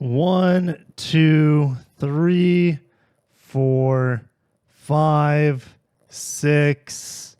1, 2, 3, 4, 5, 6,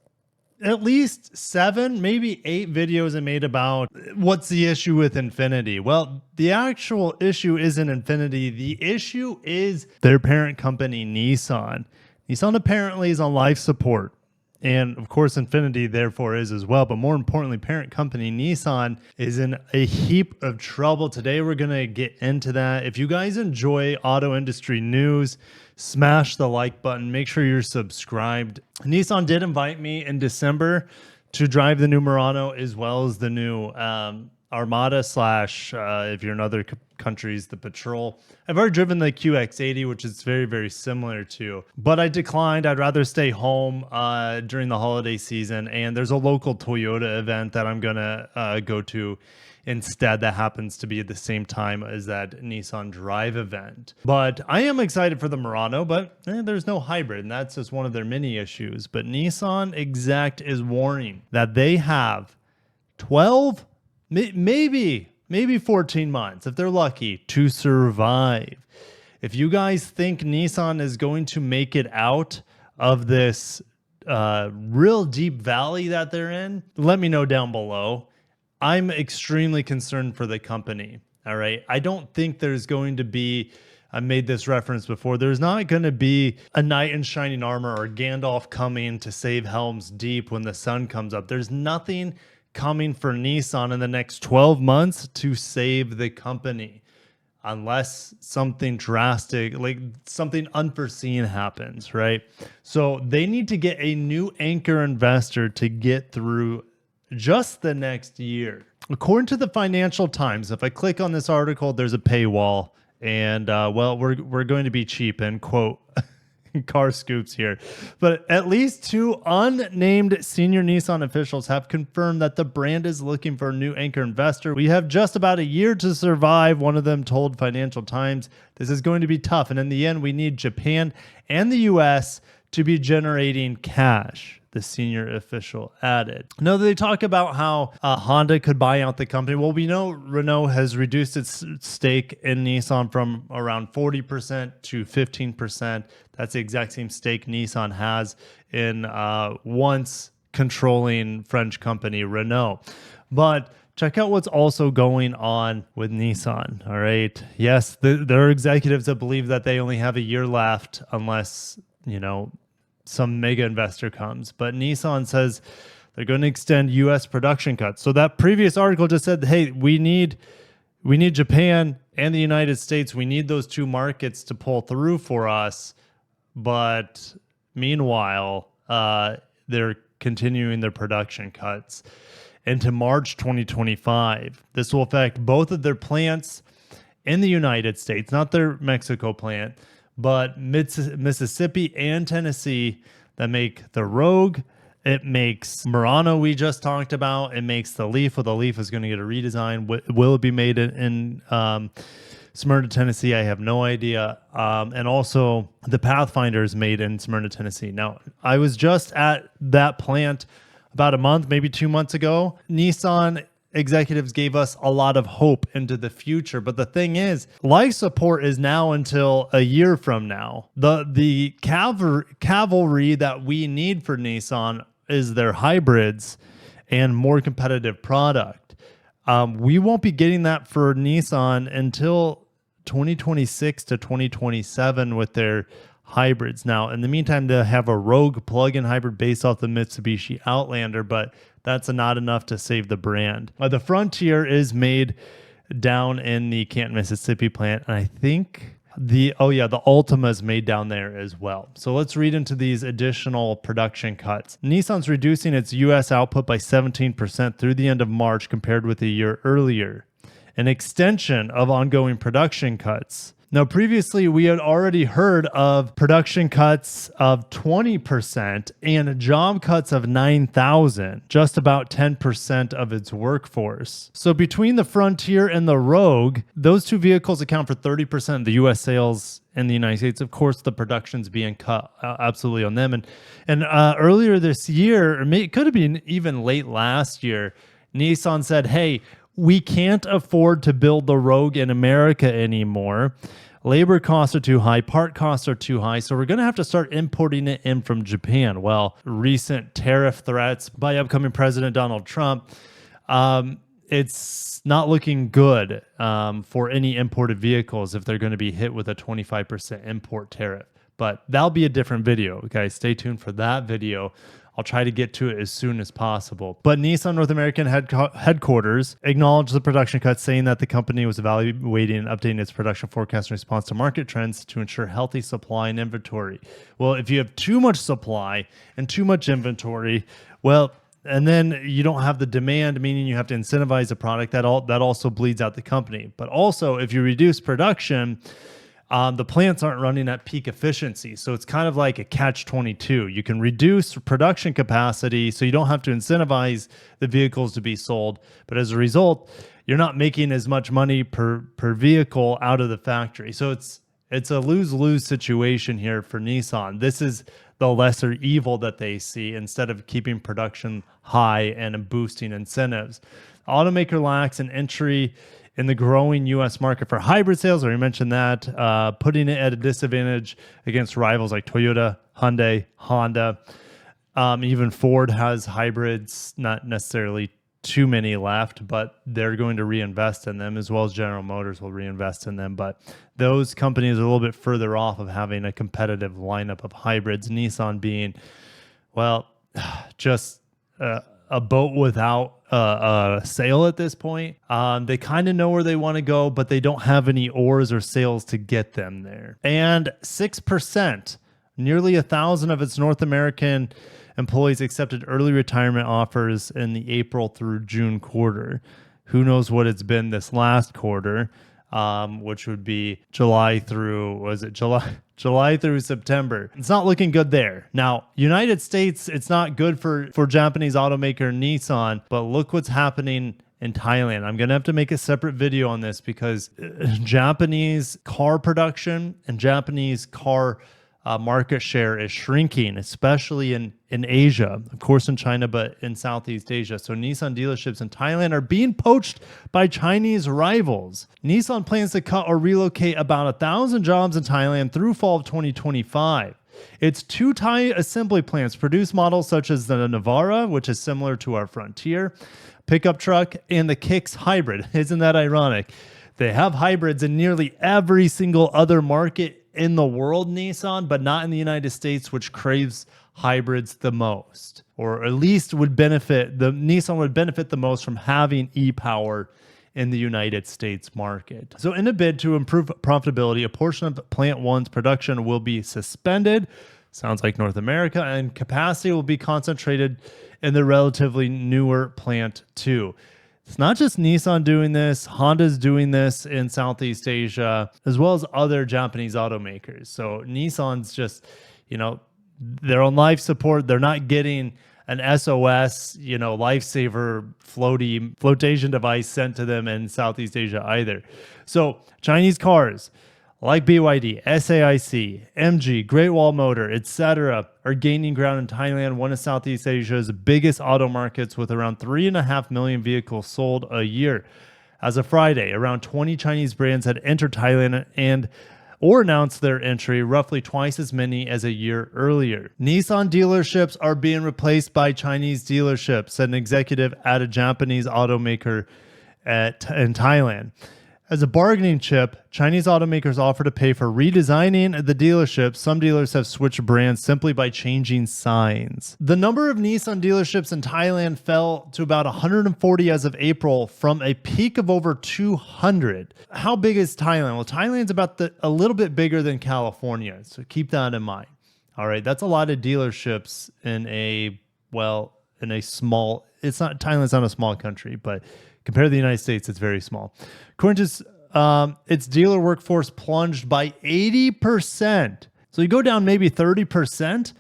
at least 7, maybe 8 videos I made about what's the issue with Infiniti. Well, the actual issue isn't Infiniti. The issue is their parent company, Nissan. Nissan apparently is on life support. And of course, Infiniti therefore is as well. But more importantly, parent company Nissan is in a heap of trouble. Today, we're going to get into that. If you guys enjoy auto industry news, smash the like button. Make sure you're subscribed. Nissan did invite me in December to drive the new Murano as well as the new Armada slash, if you're in other countries, the Patrol. I've already driven the QX80, which is very, very similar to, but I declined. I'd rather stay home during the holiday season. And there's a local Toyota event that I'm going to go to instead that happens to be at the same time as that Nissan Drive event. But I am excited for the Murano, but there's no hybrid, and that's just one of their many issues. But Nissan Exec is warning that they have 12, maybe 14 months, if they're lucky, to survive. If you guys think Nissan is going to make it out of this real deep valley that they're in, let me know down below. I'm extremely concerned for the company. All right. I don't think there's going to be, I made this reference before, there's not going to be a knight in shining armor or Gandalf coming to save Helm's Deep when the sun comes up. There's nothing coming for Nissan in the next 12 months to save the company unless something drastic, like something unforeseen happens, right? So they need to get a new anchor investor to get through just the next year. According to the Financial Times, if I click on this article, there's a paywall, and well, we're going to be cheap, and quote, car scoops here. But at least 2 unnamed senior Nissan officials have confirmed that the brand is looking for a new anchor investor. We have just about a year to survive, one of them told Financial Times. This is going to be tough, and in the end, we need Japan and the US to be generating cash, the senior official added. Now, they talk about how Honda could buy out the company. Well, we know Renault has reduced its stake in Nissan from around 40% to 15%. That's the exact same stake Nissan has in once controlling French company Renault. But check out what's also going on with Nissan, all right? Yes, there are executives that believe that they only have a year left unless, some mega investor comes. But Nissan says they're going to extend U.S. production cuts. So that previous article just said, hey, we need Japan and the United States. We need those 2 markets to pull through for us. But meanwhile, they're continuing their production cuts into March 2025. This will affect both of their plants in the United States, not their Mexico plant, but Mississippi and Tennessee, that make the Rogue. It makes Murano we just talked about. It makes the Leaf. Well, the Leaf is going to get a redesign. Will it be made in Smyrna, Tennessee? I have no idea. And also the Pathfinder is made in Smyrna, Tennessee. Now, I was just at that plant about a month, maybe 2 months ago. Nissan executives gave us a lot of hope into the future. But the thing is, life support is now until a year from now. The cavalry that we need for Nissan is their hybrids and more competitive product. We won't be getting that for Nissan until 2026 to 2027 with their hybrids. Now, in the meantime, they have a Rogue plug-in hybrid based off the Mitsubishi Outlander, but that's not enough to save the brand. The Frontier is made down in the Canton, Mississippi plant, and I think the Altima is made down there as well. So let's read into these additional production cuts. Nissan's reducing its U.S. output by 17% through the end of March compared with a year earlier. An extension of ongoing production cuts. Now, previously, we had already heard of production cuts of 20% and job cuts of 9,000, just about 10% of its workforce. So between the Frontier and the Rogue, those 2 vehicles account for 30% of the U.S. sales in the United States. Of course, the production's being cut absolutely on them. And earlier this year, or it could have been even late last year, Nissan said, hey, we can't afford to build the Rogue in America anymore. Labor costs are too high, part costs are too high, so we're going to have to start importing it in from Japan. Well, recent tariff threats by upcoming President Donald Trump, it's not looking good for any imported vehicles if they're going to be hit with a 25% import tariff. But that'll be a different video, guys. Stay tuned for that video. I'll try to get to it as soon as possible. But Nissan North American headquarters acknowledged the production cuts, saying that the company was evaluating and updating its production forecast in response to market trends to ensure healthy supply and inventory. Well, if you have too much supply and too much inventory, well, and then you don't have the demand, meaning you have to incentivize the product, that also bleeds out the company. But also, if you reduce production, the plants aren't running at peak efficiency. So it's kind of like a catch-22. You can reduce production capacity so you don't have to incentivize the vehicles to be sold. But as a result, you're not making as much money per vehicle out of the factory. So it's a lose-lose situation here for Nissan. This is the lesser evil that they see instead of keeping production high and boosting incentives. Automaker lacks an entry in the growing U.S. market for hybrid sales, already mentioned that, putting it at a disadvantage against rivals like Toyota, Hyundai, Honda. Even Ford has hybrids, not necessarily too many left, but they're going to reinvest in them, as well as General Motors will reinvest in them. But those companies are a little bit further off of having a competitive lineup of hybrids. Nissan being, well, just a boat without a sail at this point. They kind of know where they want to go, but they don't have any oars or sails to get them there. And 6%, nearly 1,000 of its North American employees accepted early retirement offers in the April through June quarter. Who knows what it's been this last quarter, which would be July through September. It's not looking good there. Now, United States, it's not good for Japanese automaker Nissan, but look what's happening in Thailand. I'm going to have to make a separate video on this because Japanese car production and Japanese car market share is shrinking, especially in Asia, of course in China, but in Southeast Asia. So Nissan dealerships in Thailand are being poached by Chinese rivals. Nissan plans to cut or relocate about 1,000 jobs in Thailand through fall of 2025. Its two Thai assembly plants produce models such as the Navara, which is similar to our Frontier pickup truck, and the Kicks hybrid. Isn't that ironic? They have hybrids in nearly every single other market in the world, Nissan, but not in the United States, which craves hybrids the most, or at least Nissan would benefit the most from having e-power in the United States market. So in a bid to improve profitability, a portion of Plant 1's production will be suspended, sounds like North America, and capacity will be concentrated in the relatively newer Plant 2. It's not just Nissan doing this, Honda's doing this in Southeast Asia, as well as other Japanese automakers. So Nissan's just, they're on life support. They're not getting an SOS, lifesaver flotation device sent to them in Southeast Asia either. So Chinese cars like BYD, SAIC, MG, Great Wall Motor, etc., are gaining ground in Thailand, one of Southeast Asia's biggest auto markets, with around 3.5 million vehicles sold a year. As of Friday, around 20 Chinese brands had entered Thailand or announced their entry, roughly twice as many as a year earlier. Nissan dealerships are being replaced by Chinese dealerships, said an executive at a Japanese automaker in Thailand. As a bargaining chip, Chinese automakers offer to pay for redesigning the dealerships. Some dealers have switched brands simply by changing signs. The number of Nissan dealerships in Thailand fell to about 140 as of April from a peak of over 200. How big is Thailand? Well, Thailand's about a little bit bigger than California, so keep that in mind. All right, that's a lot of dealerships in a small, Thailand's not a small country, but compared to the United States, it's very small. According to its dealer workforce plunged by 80%. So you go down maybe 30%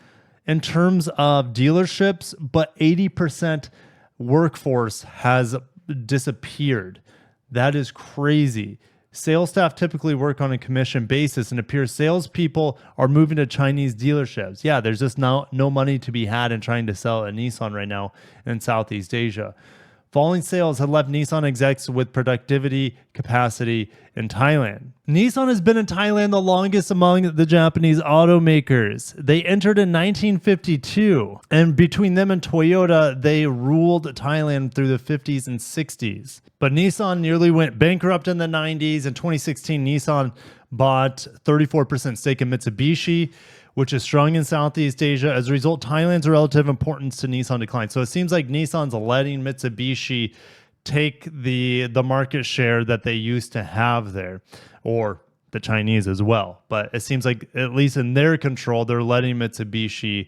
in terms of dealerships, but 80% workforce has disappeared. That is crazy. Sales staff typically work on a commission basis, and it appears salespeople are moving to Chinese dealerships. Yeah, there's just no money to be had in trying to sell a Nissan right now in Southeast Asia. Falling sales had left Nissan execs with productivity capacity in Thailand. Nissan has been in Thailand the longest among the Japanese automakers. They entered in 1952, and between them and Toyota, they ruled Thailand through the 50s and 60s. But Nissan nearly went bankrupt in the 90s. In 2016, Nissan bought 34% stake in Mitsubishi, which is strong in Southeast Asia. As a result, Thailand's relative importance to Nissan declined. So it seems like Nissan's letting Mitsubishi take the market share that they used to have there, or the Chinese as well. But it seems like, at least in their control, they're letting Mitsubishi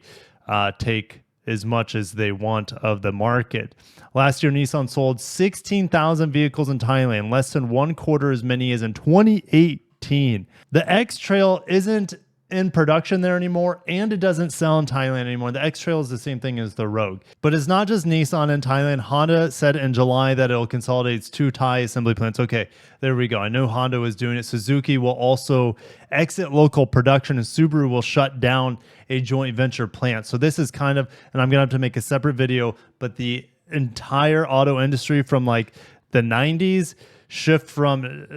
take as much as they want of the market. Last year, Nissan sold 16,000 vehicles in Thailand, less than one quarter as many as in 2018. The X-Trail isn't in production there anymore, and it doesn't sell in Thailand anymore. The X-Trail is the same thing as the Rogue. But it's not just Nissan in Thailand. Honda said in July that it'll consolidate its 2 Thai assembly plants. Okay, there we go. I know Honda was doing it. Suzuki will also exit local production, and Subaru will shut down a joint venture plant. So this is kind of, and I'm going to have to make a separate video, but the entire auto industry from like the 90s shift from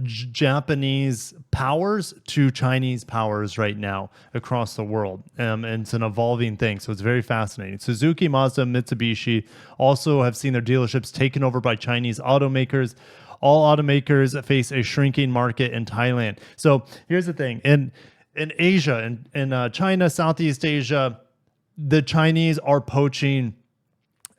Japanese powers to Chinese powers right now across the world. And it's an evolving thing. So it's very fascinating. Suzuki, Mazda, Mitsubishi also have seen their dealerships taken over by Chinese automakers. All automakers face a shrinking market in Thailand. So here's the thing. In Asia, in China, Southeast Asia, the Chinese are poaching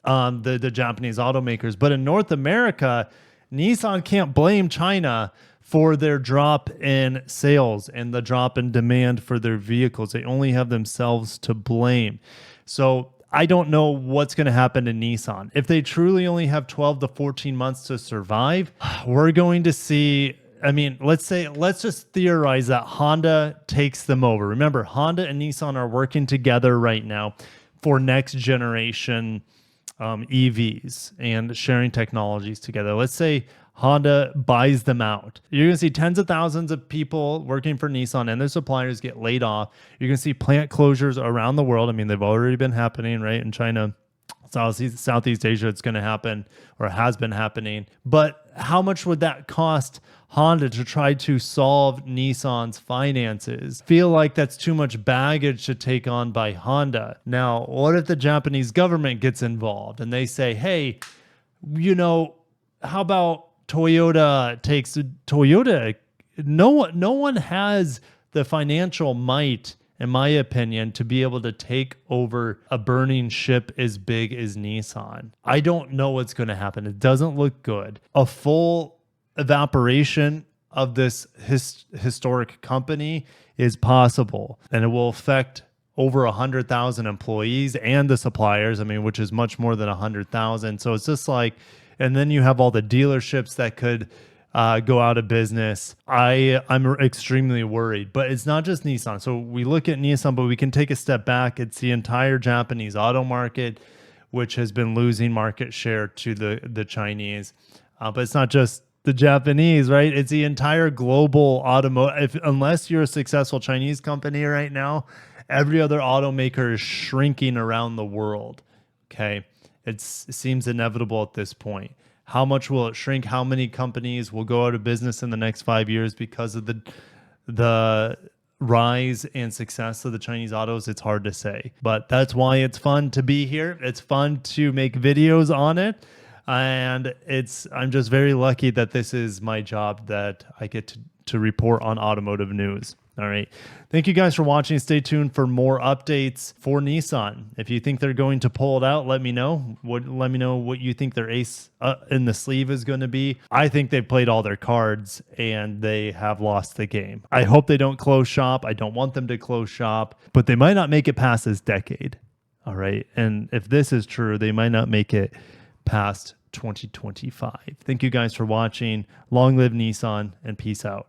the Japanese automakers. But in North America, Nissan can't blame China for their drop in sales and the drop in demand for their vehicles. They only have themselves to blame. So I don't know what's going to happen to Nissan. If they truly only have 12 to 14 months to survive, we're going to see, I mean, let's just theorize that Honda takes them over. Remember, Honda and Nissan are working together right now for next generation EVs and sharing technologies together. Let's say Honda buys them out. You're going to see tens of thousands of people working for Nissan and their suppliers get laid off. You're going to see plant closures around the world. I mean, they've already been happening, right? In China, Southeast Asia, it's going to happen, or has been happening. But how much would that cost Honda to try to solve Nissan's finances? Feel like that's too much baggage to take on by Honda. Now, what if the Japanese government gets involved and they say, hey, you know, how about Toyota takes Toyota? No one has the financial might, in my opinion, to be able to take over a burning ship as big as Nissan. I don't know what's going to happen. It doesn't look good. A full evaporation of this historic company is possible, and it will affect over 100,000 employees and the suppliers, I mean, which is much more than 100,000. So it's just like, and then you have all the dealerships that could go out of business. I'm extremely worried, but it's not just Nissan. So we look at Nissan, but we can take a step back. It's the entire Japanese auto market, which has been losing market share to the Chinese. But it's not just the Japanese, right? It's the entire global automotive. Unless you're a successful Chinese company right now, every other automaker is shrinking around the world. Okay. It seems inevitable at this point. How much will it shrink? How many companies will go out of business in the next 5 years because of the rise and success of the Chinese autos? It's hard to say, but that's why it's fun to be here. It's fun to make videos on it. And I'm just very lucky that this is my job, that I get to report on automotive news. All right. Thank you guys for watching. Stay tuned for more updates for Nissan. If you think they're going to pull it out, let me know. Let me know what you think their ace in the sleeve is going to be. I think they've played all their cards and they have lost the game. I hope they don't close shop. I don't want them to close shop, but they might not make it past this decade. All right. And if this is true, they might not make it past 2025. Thank you guys for watching. Long live Nissan, and peace out.